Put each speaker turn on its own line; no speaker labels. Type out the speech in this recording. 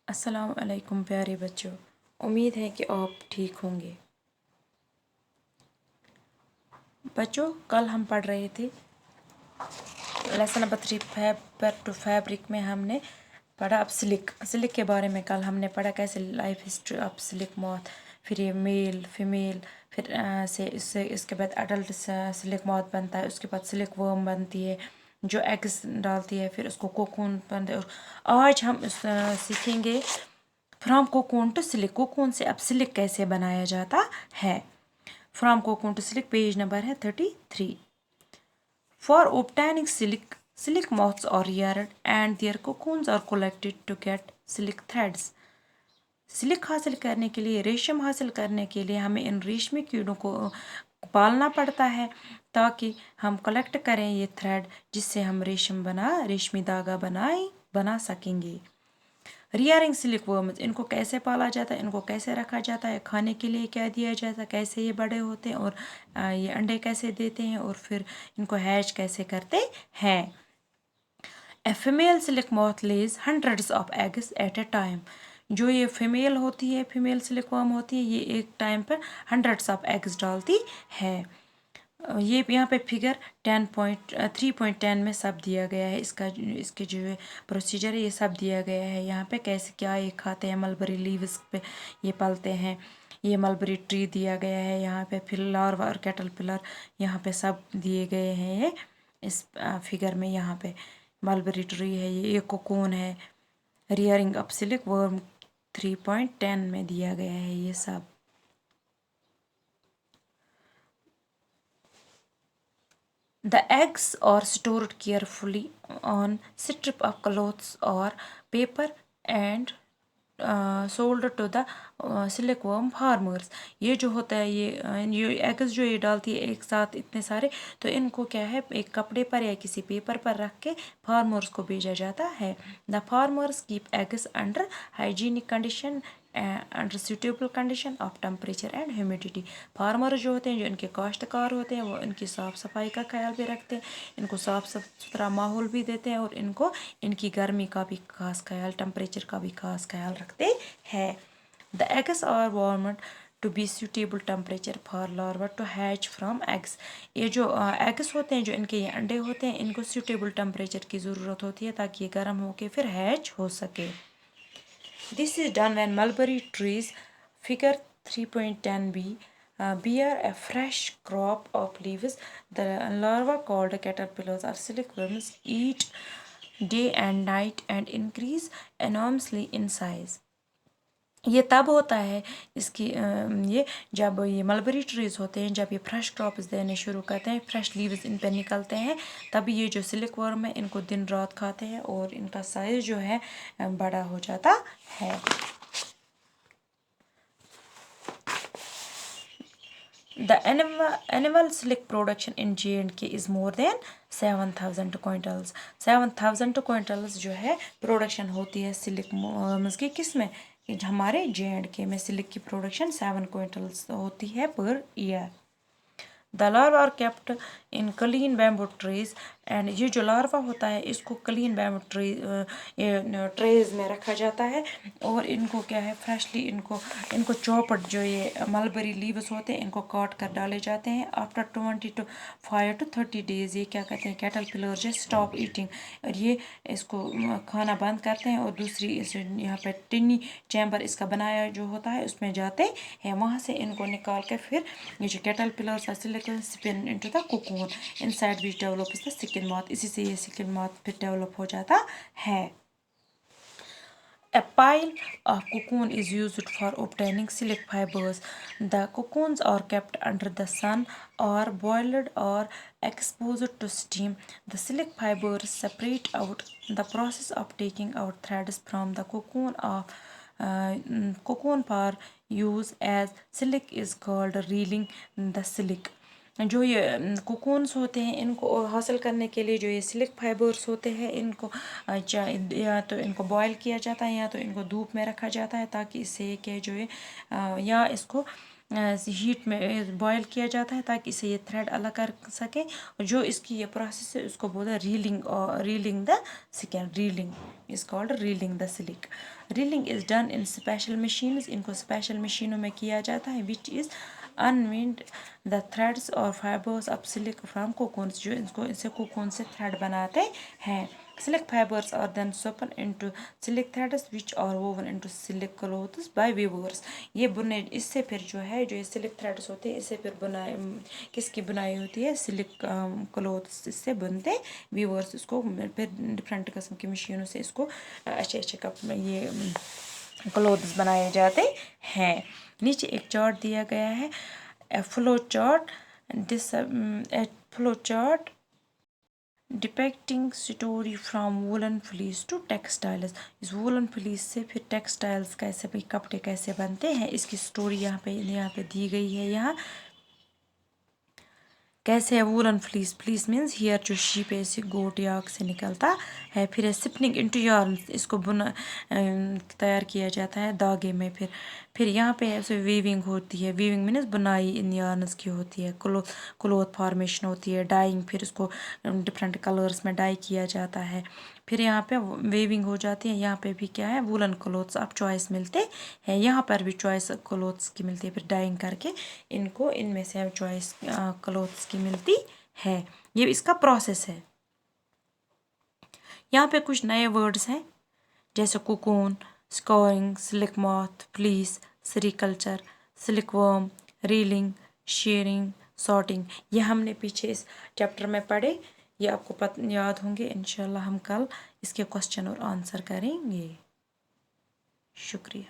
السلام علیکم پیارے بچوں، امید ہے کہ آپ ٹھیک ہوں گے۔ بچوں، کل ہم پڑھ رہے تھے lesson number 3 fibre to fabric میں ہم نے پڑھا اب سلک کے بارے میں۔ کل ہم نے پڑھا کیسے لائف ہسٹری آف سلک موتھ، پھر یہ میل فیمیل، پھر اس کے بعد اڈلٹ سلک موتھ بنتا ہے، اس کے بعد سلک ورم بنتی ہے جو ایگز ڈالتی ہے، پھر اس کو کوکون بنتے ہیں۔ آج ہم سیکھیں گے from cocoon to silk, cocoon سے اب سلک کیسے بنایا جاتا ہے۔ From cocoon to silk page number ہے 33۔ For obtaining silk moths are reared and their cocoons are collected to get silk threads۔ Silk حاصل کرنے کے لیے، ریشم حاصل کرنے کے لیے ہمیں ان ریشمی کیڑوں کو پالنا پڑتا ہے تاکہ ہم کلیکٹ کریں یہ تھریڈ، جس سے ہم ریشمی دھاگا بنا سکیں گے۔ ریئرنگ سلک ورمز، ان کو کیسے پالا جاتا ہے، ان کو کیسے رکھا جاتا ہے، کھانے کے لیے کیا دیا جاتا ہے، کیسے یہ بڑے ہوتے ہیں اور یہ انڈے کیسے دیتے ہیں اور پھر ان کو ہیچ کیسے کرتے ہیں۔ A female silk moth lays hundreds of eggs at a time. جو یہ فیمیل ہوتی ہے، فیمیل سلک ورم ہوتی ہے، یہ ایک ٹائم پر ہنڈریڈس آف ایگز ڈالتی ہے۔ یہ یہاں پہ فگر 3.10 میں سب دیا گیا ہے، اس کے جو پروسیجر ہے یہ سب دیا گیا ہے یہاں پہ، کیسے کیا یہ کھاتے ہیں، ملبری لیوز پہ یہ پلتے ہیں، یہ ملبری ٹری دیا گیا ہے یہاں پہ، پھر لاروا اور کیٹل پلر یہاں پہ سب دیے گئے ہیں یہ اس فگر میں۔ یہاں پہ ملبری ٹری ہے، یہ کوکون ہے، ریئرنگ اپ سلک ورم 3.10 میں دیا گیا ہے یہ سب۔ The eggs are stored carefully on strip of cloths or paper and sold to the silkworm farmers۔ یہ جو ہوتا ہے یہ ایگز جو یہ ڈالتی ہے ایک ساتھ اتنے سارے، تو ان کو کیا ہے ایک کپڑے پر یا کسی پیپر پر رکھ کے فارمرز کو بھیجا جاتا ہے۔ The farmers keep eggs under hygienic condition under suitable condition of temperature and humidity. Farmer جو ہوتے ہیں، جو ان کے کاشتکار ہوتے ہیں، وہ ان کی صاف صفائی کا خیال بھی رکھتے ہیں، ان کو صاف ستھرا ماحول بھی دیتے ہیں اور ان کی گرمی کا بھی خاص خیال، ٹمپریچر کا بھی خاص خیال رکھتے ہیں۔ The eggs are warmed to be suitable temperature for larvae to hatch from eggs۔ یہ جو ایگس ہوتے ہیں، جو ان کے یہ انڈے ہوتے ہیں، ان کو سوٹیبل ٹمپریچر کی ضرورت ہوتی ہے تاکہ یہ گرم ہو کے پھر ہیچ ہو سکے۔ This is done when mulberry trees, figure 3.10b, bear a fresh crop of leaves. The larvae called caterpillars or silkworms eat day and night and increase enormously in size۔ یہ تب ہوتا ہے یہ جب یہ ملبری ٹریز ہوتے ہیں، جب یہ فریش کراپس دینے شروع کرتے ہیں، فریش لیوز ان پہ نکلتے ہیں، تب یہ جو سلک ورم ہے ان کو دن رات کھاتے ہیں اور ان کا سائز جو ہے بڑا ہو جاتا ہے۔ The annual silk production in J&K is more than 7,000 quintals۔ 7,000 quintals جو ہے پروڈکشن ہوتی ہے سلک ورمز کی، کس میں؟ ہمارے J&K میں سلک کی پروڈکشن 7 quintals ہوتی ہے per year. The larvae are kept in clean bamboo trees and یہ جو لاروا ہوتا ہے اس کو کلین بیمبو ٹریز میں رکھا جاتا ہے اور ان کو کیا ہے فریشلی ان کو چوپٹ جو یہ ملبری لیوز ہوتے ہیں ان کو کاٹ کر ڈالے جاتے ہیں۔ آفٹر 25 to 30 days یہ کیا کہتے ہیں کیٹل پلر جو اسٹاپ ایٹنگ، اور یہ اس کو کھانا بند کرتے ہیں اور دوسری یہاں پہ ٹنی چیمبر اس کا بنایا جو ہوتا ہے اس میں جاتے ہیں، وہاں سے ان کو نکال کے پھر یہ جو caterpillars spin into the cocoon inside which develops the silk moth۔ اسی سے یہ silk moth پھر ڈیولپ ہو جاتا ہے۔ A pile of cocoon is used for obtaining silk fibers۔ The cocoons are kept under the sun or boiled or exposed to steam۔ The silk fibers separate out। The process of taking out threads from the cocoon for use as silk is called reeling the silk۔ جو یہ کوکونس ہوتے ہیں ان کو حاصل کرنے کے لیے جو یہ سلک فائبرس ہوتے ہیں ان کو یا تو ان کو بوائل کیا جاتا ہے یا تو ان کو دھوپ میں رکھا جاتا ہے تاکہ اس سے کہ جو ہے یا اس کو ہیٹ میں بوائل کیا جاتا ہے تاکہ اسے یہ تھریڈ الگ کر سکے. جو اس کی یہ پروسیس ہے اس کو بولتے ہیں reeling the skin. Reeling is called reeling the silk. Reeling is done in special machines. ان کو اسپیشل مشینوں میں کیا جاتا ہے. Which is unwind the threads اور fibres of silk from cocoons. جو ان سے کوکون سے تھریڈ بناتے ہیں. Silk fibres are then spun into silk threads which are woven into silk cloths by weavers. یہ بنے اس سے پھر جو ہے جو یہ سلک تھریڈس ہوتے ہیں اس سے پھر بنائی کس کی بنائی ہوتی ہے؟ Silk clothes. اس سے بنتے ویورس. اس کو پھر ڈفرینٹ قسم کی مشینوں سے اس کو اچھے اچھے یہ کلوتھس بنائے جاتے ہیں. نیچے ایک چارٹ دیا گیا ہے. Flow chart depicting story from woollen fleece to textiles. اس وولن فلیس سے پھر ٹیکسٹائلز کیسے بھی کپڑے کیسے بنتے ہیں اس کی اسٹوری یہاں پہ دی گئی ہے. یہاں کیسے ہے وولن فلیس. فلیس مینس ہیئر جو شیپ ہے اسے گوٹ یاک سے نکلتا ہے. پھر ہے سپننگ انٹو یارن. اس کو تیار کیا جاتا ہے دھاگے میں. پھر یہاں پہ اسے ویونگ ہوتی ہے. ویونگ مینس بنائی ان یارنس کی ہوتی ہے. کلوتھ فارمیشن ہوتی ہے. ڈائنگ پھر اس کو ڈفرینٹ کلرس میں ڈائی کیا جاتا ہے. پھر یہاں پہ ویونگ ہو جاتی ہے. یہاں پہ بھی کیا ہے وولن کلوتھس اب چوائس ملتے ہیں. یہاں پر بھی چوائس کلوتھس کی ملتی ہے. پھر ڈائنگ کر کے ان میں سے چوائس کلوتھس کی ملتی ہے. یہ اس کا پروسیس ہے. یہاں پہ کچھ نئے ورڈز ہیں جیسے cocoon, scouring, silk moth, fleece, sericulture, silkworm, reeling, shearing, sorting. یہ ہم نے پیچھے اس چیپٹر میں پڑھے. یہ آپ کو یاد ہوں گے. انشاءاللہ ہم کل اس کے کوسچن اور آنسر کریں گے. شکریہ.